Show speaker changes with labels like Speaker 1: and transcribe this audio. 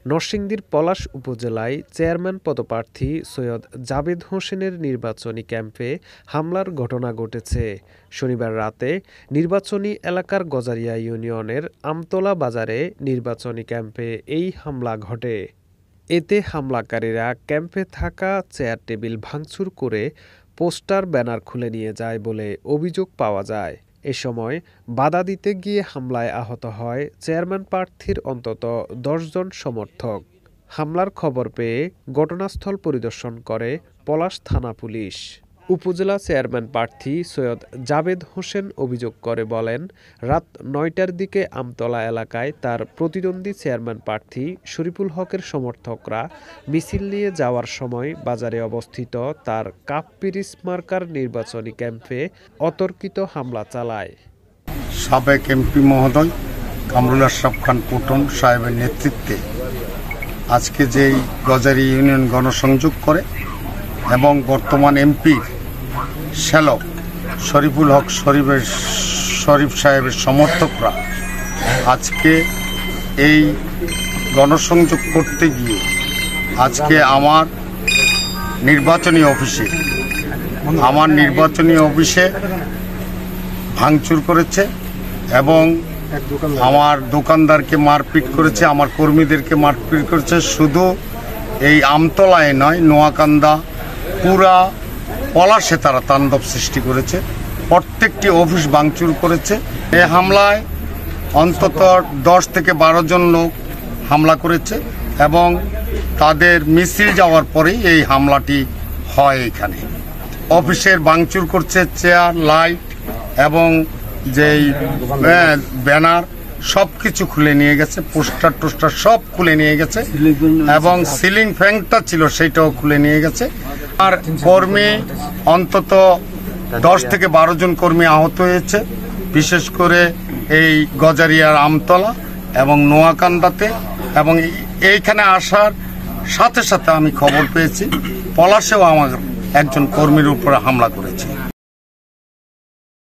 Speaker 1: নরসিংদীর পলাশ উপজেলায় চেয়ারম্যান পদপ্রার্থী সৈয়দ জাবেদ হোসেনের নির্বাচনী ক্যাম্পে হামলার ঘটনা ঘটেছে। শনিবার রাতে নির্বাচনী এলাকার গজারিয়া ইউনিয়নের আমতলা বাজারে নির্বাচনী ক্যাম্পে এই হামলা ঘটে। এতে হামলাকারীরা ক্যাম্পে থাকা চেয়ার টেবিল ভাঙচুর করে পোস্টার ব্যানার খুলে নিয়ে যায় বলে অভিযোগ পাওয়া যায়। এ সময় বাধা দিতে গিয়ে হামলায় আহত হয় চেয়ারম্যান প্রার্থীর অন্তত ১০ জন সমর্থক। হামলার খবর পেয়ে ঘটনাস্থল পরিদর্শন করে পলাশ থানা পুলিশ। উপজেলা চেয়ারম্যান প্রার্থী সৈয়দ জাবেদ হোসেন অভিযোগ করে বলেন, রাত ৯টার দিকে আমতলা এলাকায় তার প্রতিদ্বন্দ্বী চেয়ারম্যান প্রার্থী শরীফুল হকের সমর্থকরা মিছিল নিয়ে যাওয়ার সময় বাজারে অবস্থিত তার কাপ পিরিচ মার্কার নির্বাচনী ক্যাম্পে অতর্কিত হামলা চালায়।
Speaker 2: সাবেক এমপি মহোদয় কামরুল আশরাফ খান পটন সাহেবের নেতৃত্বে আজকে যেই গজারি ইউনিয়ন গণসংযোগ করে এবং বর্তমান এমপির শ্যালক শরীফুল হক শরীফ সাহেবের সমর্থকরা আজকে এই গণসংযোগ করতে গিয়ে আজকে আমার নির্বাচনী অফিসে ভাঙচুর করেছে এবং আমার দোকানদারকে মারপিট করেছে, আমার কর্মীদেরকে মারপিট করেছে। শুধু এই আমতলায় নয়, নোয়াকান্দা পুরা পলাশে তারা তাণ্ডব সৃষ্টি করেছে, প্রত্যেকটি অফিস ভাঙচুর করেছে। এই হামলায় অন্তত ১০ থেকে ১২ জন লোক হামলা করেছে এবং তাদের মিছিল যাওয়ার পরেই এই হামলাটি হয়। এখানে অফিসের ভাঙচুর করছে, চেয়ার, লাইট এবং যেই ব্যানার সব কিছু খুলে নিয়ে গেছে, পোস্টার সব খুলে নিয়ে গেছে এবং সিলিং ফ্যানটা ছিল সেটাও খুলে নিয়ে গেছে। আর কর্মী অন্তত ১০ থেকে ১২ জন কর্মী আহত হয়েছে, বিশেষ করে এই গজারিয়ার আমতলা এবং নোয়াকান্দাতে। এবং এইখানে আসার সাথে সাথে আমি খবর পেয়েছি পলাশেও আমার একজন কর্মীর উপরে হামলা করেছে।